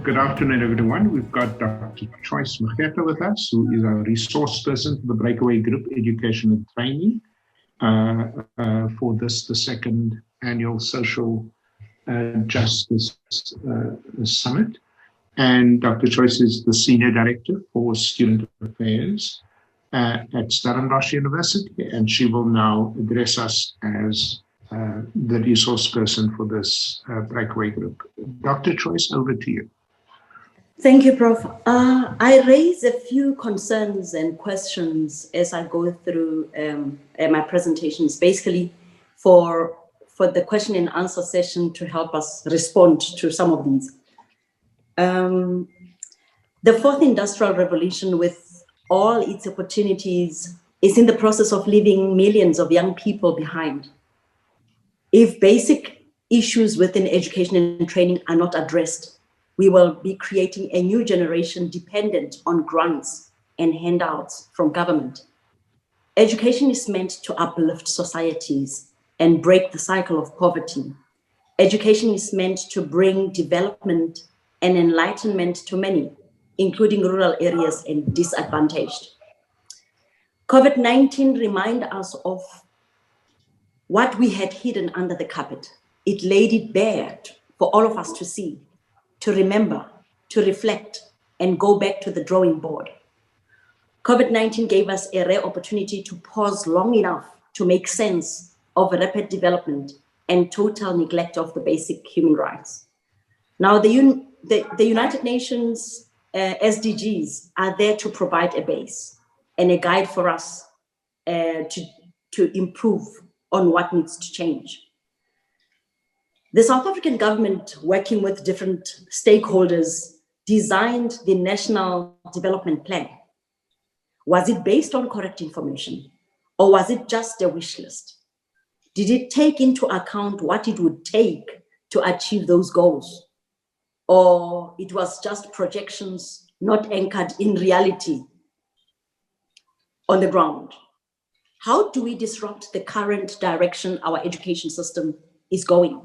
Good afternoon, everyone. We've got Dr. Choice Macheta with us, who is our resource person for the Breakaway Group Education and Training for the second annual Social Justice Summit. And Dr. Choice is the Senior Director for Student Affairs at Stellenbosch University, and she will now address us as the resource person for this Breakaway Group. Dr. Choice, over to you. Thank you, Prof. I raise a few concerns and questions as I go through my presentations, basically for the question and answer session to help us respond to some of these. The fourth industrial revolution, with all its opportunities, is in the process of leaving millions of young people behind. If basic issues within education and training are not addressed, we will be creating a new generation dependent on grants and handouts from government. Education is meant to uplift societies and break the cycle of poverty. Education is meant to bring development and enlightenment to many, including rural areas and disadvantaged. COVID-19 reminds us of what we had hidden under the carpet. It laid it bare for all of us to see, to remember, to reflect, and go back to the drawing board. COVID-19 gave us a rare opportunity to pause long enough to make sense of rapid development and total neglect of the basic human rights. Now, the United Nations SDGs are there to provide a base and a guide for us to improve on what needs to change. The South African government, working with different stakeholders, designed the National Development Plan. Was it based on correct information, or was it just a wish list? Did it take into account what it would take to achieve those goals? Or it was just projections not anchored in reality on the ground? How do we disrupt the current direction our education system is going?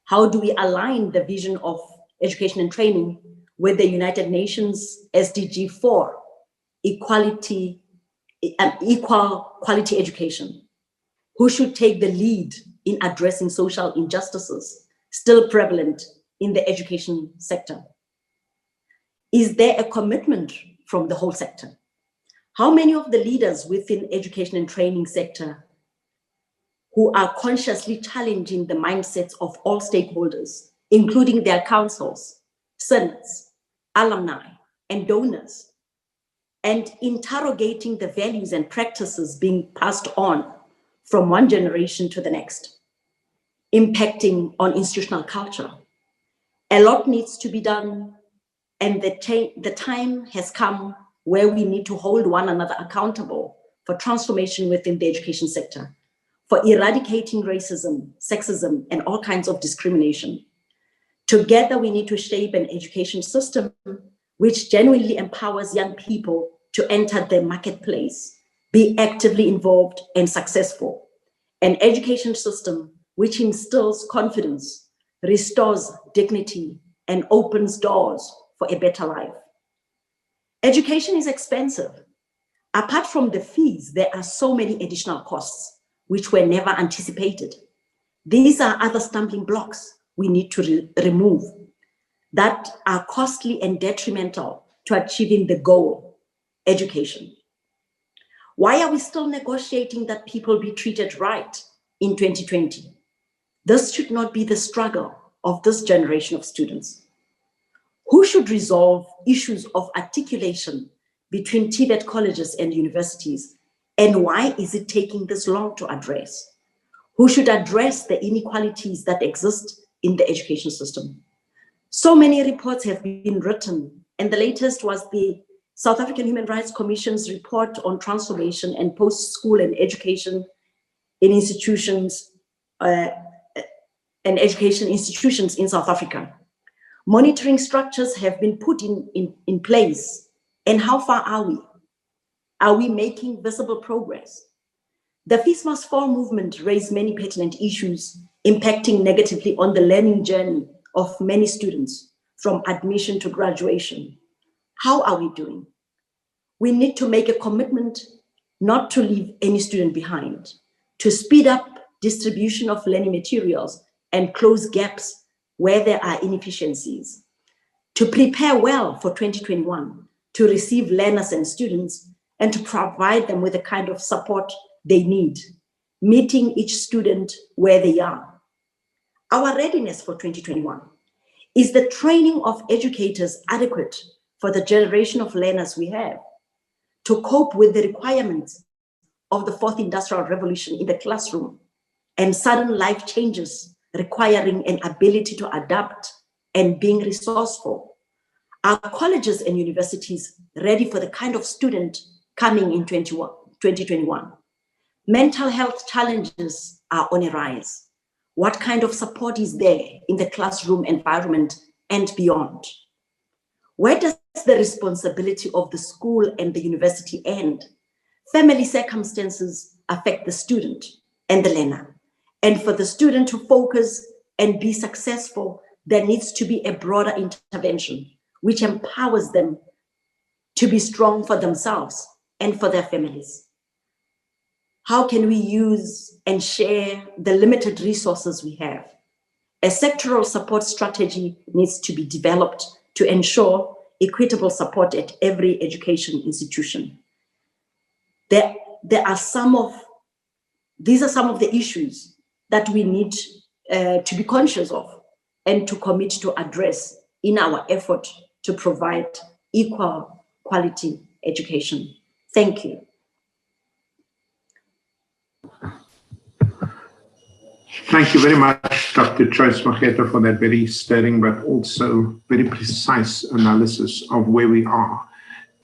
How do we align the vision of education and training with the United Nations SDG 4, equality and equal quality education? Who should take the lead in addressing social injustices still prevalent in the education sector? Is there a commitment from the whole sector? How many of the leaders within education and training sector who are consciously challenging the mindsets of all stakeholders, including their councils, senates, alumni, and donors, and interrogating the values and practices being passed on from one generation to the next, impacting on institutional culture? A lot needs to be done, and the time has come where we need to hold one another accountable for transformation within the education sector, for eradicating racism, sexism, and all kinds of discrimination. Together, we need to shape an education system which genuinely empowers young people to enter the marketplace, be actively involved and successful. An education system which instills confidence, restores dignity, and opens doors for a better life. Education is expensive. Apart from the fees, there are so many additional costs which were never anticipated. These are other stumbling blocks we need to remove that are costly and detrimental to achieving the goal, education. Why are we still negotiating that people be treated right in 2020? This should not be the struggle of this generation of students. Who should resolve issues of articulation between TVET colleges and universities? And why is it taking this long to address? Who should address the inequalities that exist in the education system? So many reports have been written, and the latest was the South African Human Rights Commission's report on transformation and post-school and education in institutions and education institutions in South Africa. Monitoring structures have been put in place. And how far are we? Are we making visible progress? The Fees Must Fall movement raised many pertinent issues impacting negatively on the learning journey of many students, from admission to graduation. How are we doing? We need to make a commitment not to leave any student behind, to speed up distribution of learning materials and close gaps where there are inefficiencies, to prepare well for 2021, to receive learners and students, and to provide them with the kind of support they need, meeting each student where they are. Our readiness for 2021. Is the training of educators adequate for the generation of learners we have to cope with the requirements of the fourth industrial revolution in the classroom and sudden life changes requiring an ability to adapt and being resourceful? Are colleges and universities ready for the kind of student coming in 2021? Mental health challenges are on a rise. What kind of support is there in the classroom environment and beyond? Where does the responsibility of the school and the university end? Family circumstances affect the student and the learner. And for the student to focus and be successful, there needs to be a broader intervention which empowers them to be strong for themselves and for their families. How can we use and share the limited resources we have? A sectoral support strategy needs to be developed to ensure equitable support at every education institution. These are some of the issues that we need to be conscious of and to commit to address in our effort to provide equal quality education. Thank you. Thank you very much, Dr. Joyce Mageta, for that very stirring but also very precise analysis of where we are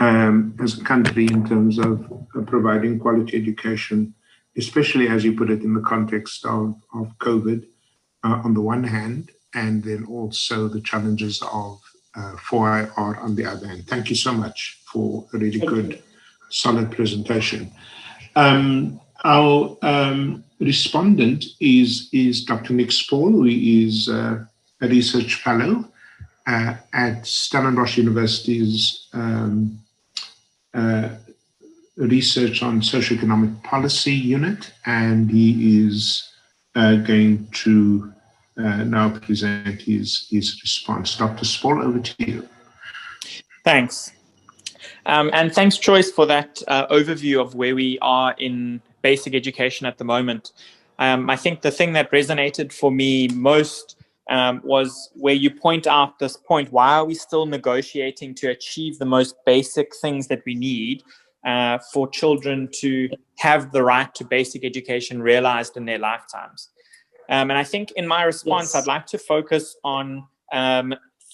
as a country in terms of providing quality education, especially as you put it in the context of COVID on the one hand, and then also the challenges of 4IR on the other hand. Thank you so much for a really good, solid presentation. Our respondent is Dr. Nick Spall, who is a research fellow at Stellenbosch University's Research on Socioeconomic Policy Unit, and he is going to now present his response. Dr. Spall, over to you. Thanks. And thanks, Joyce, for that overview of where we are in basic education at the moment. I think the thing that resonated for me most was where you point out this point: why are we still negotiating to achieve the most basic things that we need for children to have the right to basic education realized in their lifetimes? And I think in my response, I'd like to focus on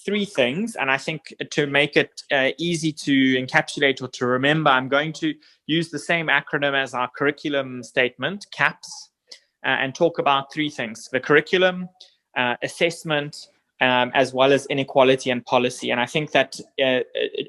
three things. And I think to make it easy to encapsulate or to remember, I'm going to use the same acronym as our curriculum statement, CAPS, and talk about three things: the curriculum, assessment, as well as inequality and policy. And I think that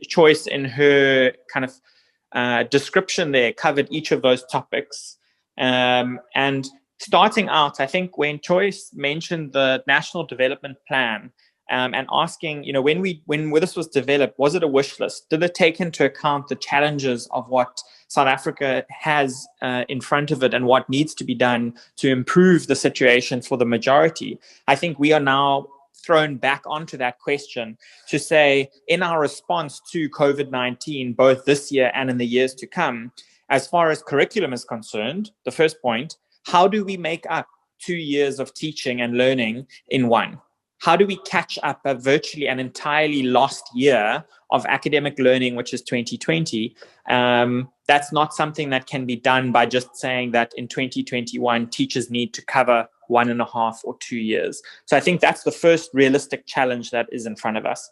Joyce, in her kind of description there, covered each of those topics. And starting out, I think when Joyce mentioned the National Development Plan, and asking, when this was developed, was it a wish list? Did it take into account the challenges of what South Africa has in front of it and what needs to be done to improve the situation for the majority? I think we are now thrown back onto that question to say, in our response to COVID-19, both this year and in the years to come, as far as curriculum is concerned, the first point, how do we make up 2 years of teaching and learning in one? How do we catch up a virtually an entirely lost year of academic learning, which is 2020? That's not something that can be done by just saying that in 2021, teachers need to cover 1.5 or 2 years. So I think that's the first realistic challenge that is in front of us.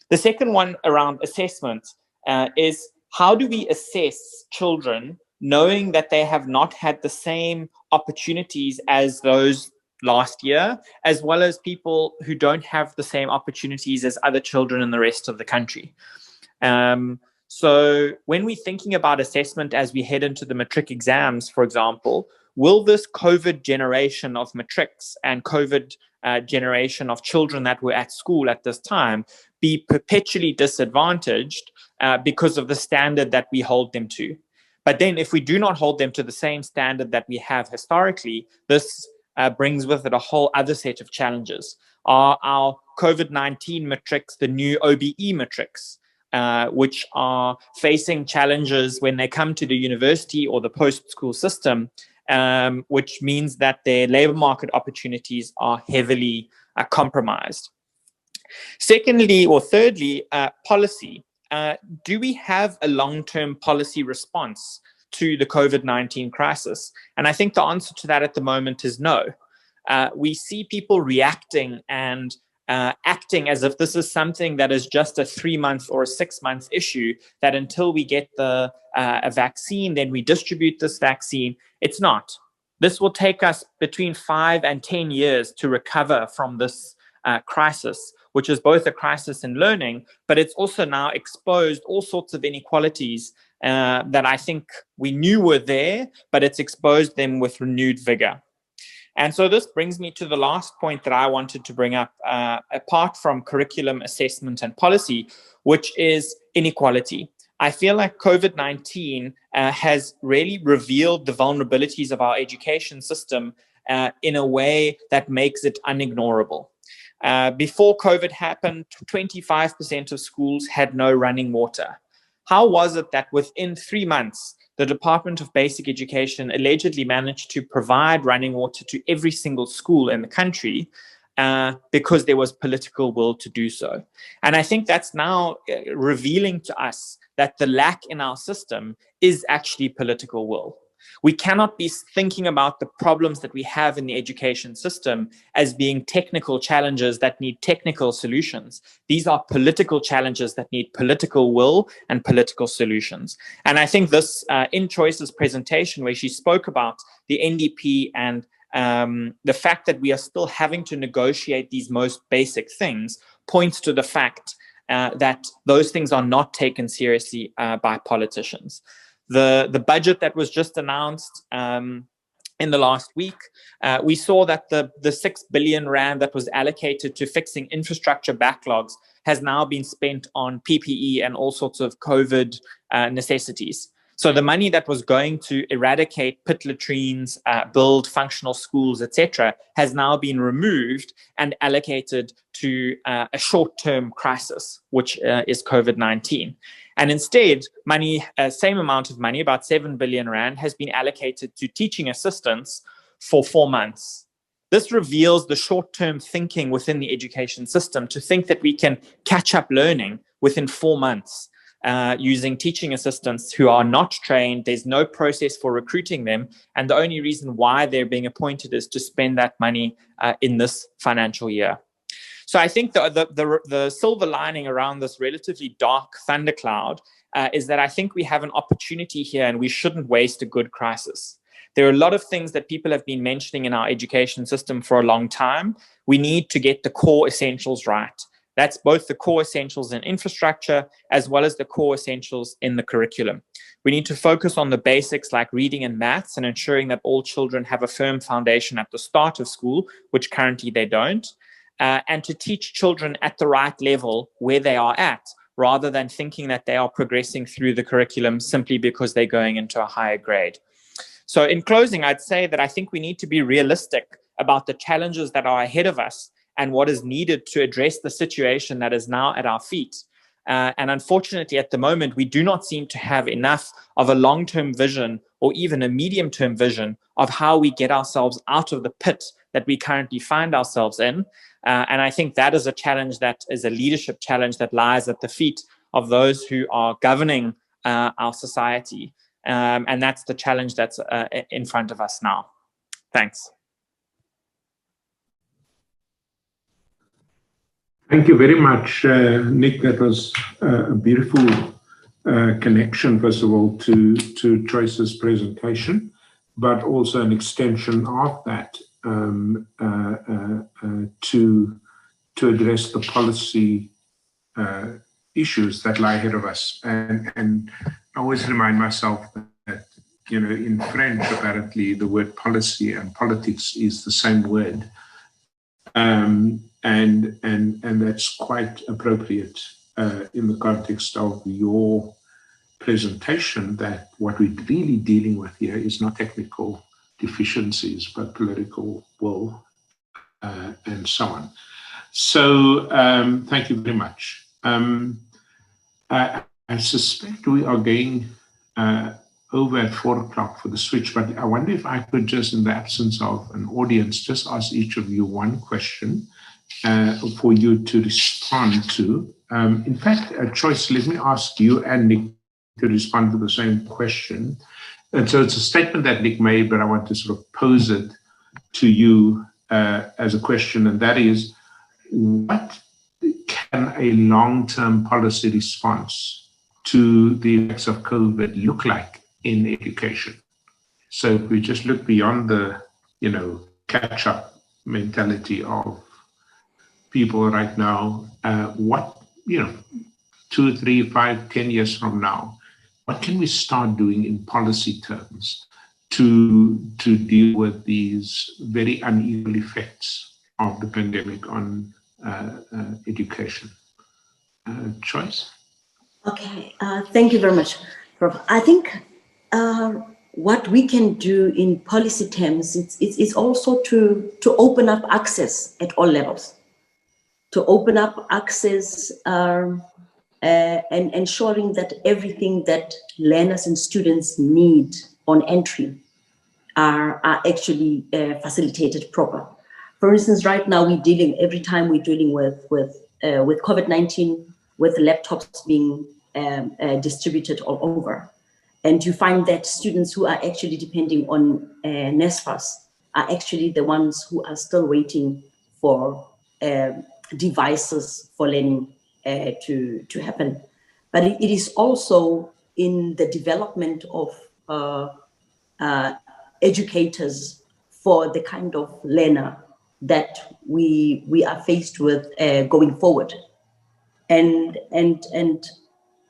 The second one around assessment is, how do we assess children knowing that they have not had the same opportunities as those last year, as well as people who don't have the same opportunities as other children in the rest of the country? So when we're thinking about assessment as we head into the matric exams, for example, will this COVID generation of matrics and COVID generation of children that were at school at this time be perpetually disadvantaged because of the standard that we hold them to. But then if we do not hold them to the same standard that we have historically, this brings with it a whole other set of challenges. Are our COVID-19 matrics the new OBE matrics, which are facing challenges when they come to the university or the post-school system, which means that their labor market opportunities are heavily compromised. Secondly, or thirdly, policy. Do we have a long-term policy response to the COVID-19 crisis? And I think the answer to that at the moment is no. We see people reacting and acting as if this is something that is just a 3-month or a 6-month issue, that until we get a vaccine, then we distribute this vaccine. It's not. This will take us between 5 and 10 years to recover from this crisis, which is both a crisis in learning, but it's also now exposed all sorts of inequalities that I think we knew were there, but it's exposed them with renewed vigor. And so this brings me to the last point that I wanted to bring up, apart from curriculum assessment and policy, which is inequality. I feel like COVID-19 has really revealed the vulnerabilities of our education system in a way that makes it unignorable. Before COVID happened, 25% of schools had no running water. How was it that within 3 months, the Department of Basic Education allegedly managed to provide running water to every single school in the country because there was political will to do so? And I think that's now revealing to us that the lack in our system is actually political will. We cannot be thinking about the problems that we have in the education system as being technical challenges that need technical solutions. These are political challenges that need political will and political solutions. And I think this, in Choice's presentation, where she spoke about the NDP and the fact that we are still having to negotiate these most basic things, points to the fact that those things are not taken seriously by politicians. The budget that was just announced in the last week, we saw that the 6 billion rand that was allocated to fixing infrastructure backlogs has now been spent on PPE and all sorts of COVID necessities. So the money that was going to eradicate pit latrines, build functional schools, etc., has now been removed and allocated to a short-term crisis, which is COVID-19. And instead, money, same amount of money, about 7 billion rand, has been allocated to teaching assistants for 4 months. This reveals the short-term thinking within the education system, to think that we can catch up learning within 4 months using teaching assistants who are not trained. There's no process for recruiting them. And the only reason why they're being appointed is to spend that money in this financial year. So I think the silver lining around this relatively dark thundercloud is that I think we have an opportunity here, and we shouldn't waste a good crisis. There are a lot of things that people have been mentioning in our education system for a long time. We need to get the core essentials right. That's both the core essentials in infrastructure as well as the core essentials in the curriculum. We need to focus on the basics like reading and maths and ensuring that all children have a firm foundation at the start of school, which currently they don't. And to teach children at the right level where they are at, rather than thinking that they are progressing through the curriculum simply because they're going into a higher grade. So in closing, I'd say that I think we need to be realistic about the challenges that are ahead of us and what is needed to address the situation that is now at our feet. And unfortunately, at the moment, we do not seem to have enough of a long-term vision or even a medium-term vision of how we get ourselves out of the pit that we currently find ourselves in. And I think that is a challenge, that is a leadership challenge that lies at the feet of those who are governing our society. And that's the challenge that's in front of us now. Thanks. Thank you very much, Nick. That was a beautiful connection, first of all, to Choice's presentation, but also an extension of that to address the policy issues that lie ahead of us. And I always remind myself that, you know, in French, apparently the word policy and politics is the same word. And that's quite appropriate in the context of your presentation, that what we're really dealing with here is not technical deficiencies, but political will and so on. So thank you very much. I suspect we are going over at 4 o'clock for the switch, but I wonder if I could just, in the absence of an audience, just ask each of you one question for you to respond to. In fact, Choice, let me ask you and Nick to respond to the same question. And so it's a statement that Nick made, but I want to sort of pose it to you as a question, and that is, what can a long-term policy response to the effects of COVID look like in education? So if we just look beyond the, catch-up mentality of people right now, what, 2, 3, 5, 10 years from now, what can we start doing in policy terms to deal with these very unequal effects of the pandemic on education? Choice? Okay, thank you very much, Prof. I think what we can do in policy terms is also to open up access at all levels, to open up access and ensuring that everything that learners and students need on entry are actually facilitated proper. For instance, right now every time we're dealing with COVID-19, with laptops being distributed all over. And you find that students who are actually depending on NSFAS are actually the ones who are still waiting for devices for learning to happen. But it is also in the development of educators for the kind of learner that we are faced with going forward. And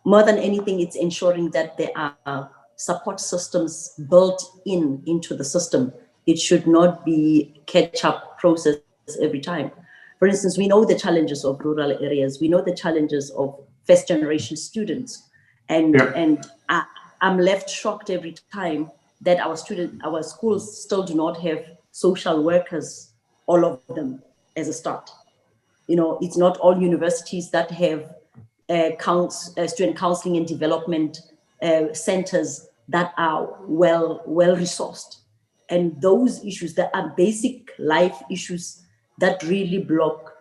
more than anything, it's ensuring that there are support systems built into the system. It should not be catch-up process every time. For instance, we know the challenges of rural areas. We know the challenges of first-generation students. And I'm left shocked every time that our schools still do not have social workers, all of them, as a start. It's not all universities that have student counseling and development centers that are well resourced. And those issues that are basic life issues that really block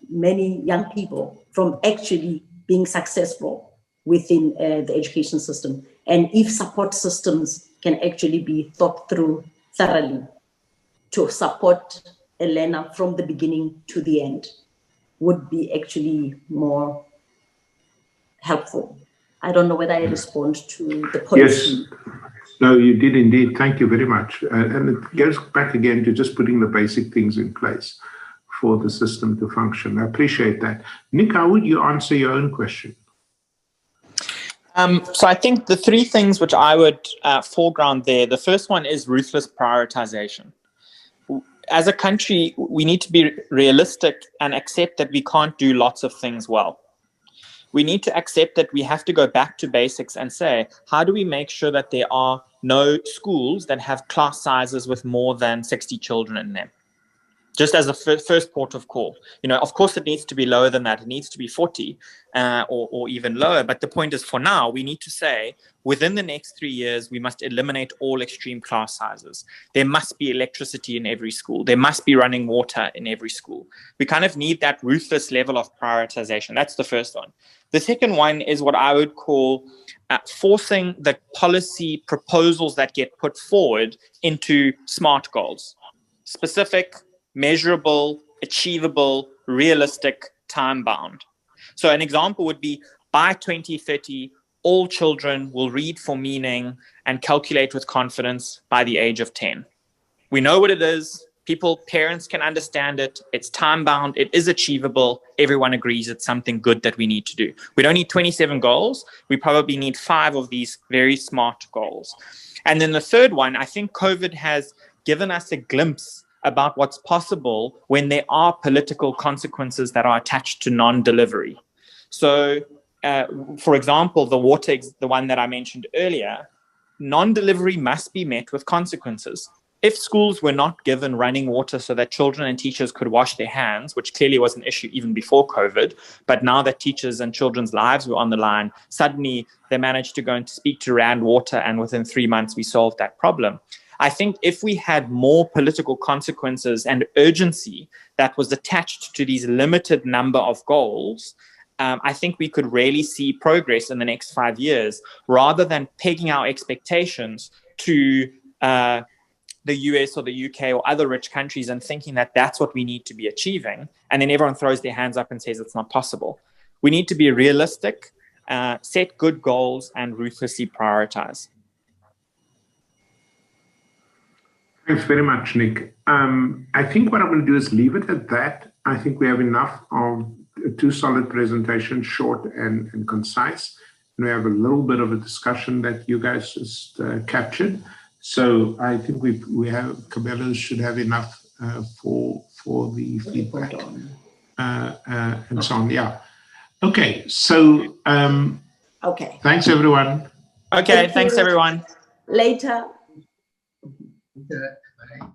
many young people from actually being successful within the education system. And if support systems can actually be thought through thoroughly to support a learner from the beginning to the end, would be actually more helpful. I don't know whether I respond to the policy. Yes, no, you did indeed. Thank you very much. And it goes back again to just putting the basic things in place for the system to function. I appreciate that. Nick, how would you answer your own question? So I think the three things which I would foreground there, the first one is ruthless prioritization. As a country, we need to be realistic and accept that we can't do lots of things well. We need to accept that we have to go back to basics and say, how do we make sure that there are no schools that have class sizes with more than 60 children in them? Just as a first port of call. Of course, it needs to be lower than that. It needs to be 40 or even lower. But the point is, for now, we need to say, within the next 3 years, we must eliminate all extreme class sizes. There must be electricity in every school. There must be running water in every school. We kind of need that ruthless level of prioritization. That's the first one. The second one is what I would call forcing the policy proposals that get put forward into SMART goals. Specific, measurable, achievable, realistic, time-bound. So an example would be, by 2030, all children will read for meaning and calculate with confidence by the age of 10. We know what it is. Parents can understand it. It's time-bound. It is achievable. Everyone agrees it's something good that we need to do. We don't need 27 goals. We probably need 5 of these very smart goals. And then the third one, I think COVID has given us a glimpse about what's possible when there are political consequences that are attached to non-delivery. So, for example, the one that I mentioned earlier, non-delivery must be met with consequences. If schools were not given running water so that children and teachers could wash their hands, which clearly was an issue even before COVID, but now that teachers and children's lives were on the line, suddenly they managed to go and speak to Rand Water, and within 3 months we solved that problem. I think if we had more political consequences and urgency that was attached to these limited number of goals, I think we could really see progress in the next 5 years, rather than pegging our expectations to the US or the UK or other rich countries and thinking that that's what we need to be achieving. And then everyone throws their hands up and says it's not possible. We need to be realistic, set good goals, and ruthlessly prioritize. Thanks very much, Nick. I think what I'm going to do is leave it at that. I think we have enough of two solid presentations, short and concise. And we have a little bit of a discussion that you guys just captured. So I think Cabela should have enough for the feedback and so on. Yeah. Okay. So okay. Thanks, everyone. Okay. Thanks, everyone. Later. Okay. Bye.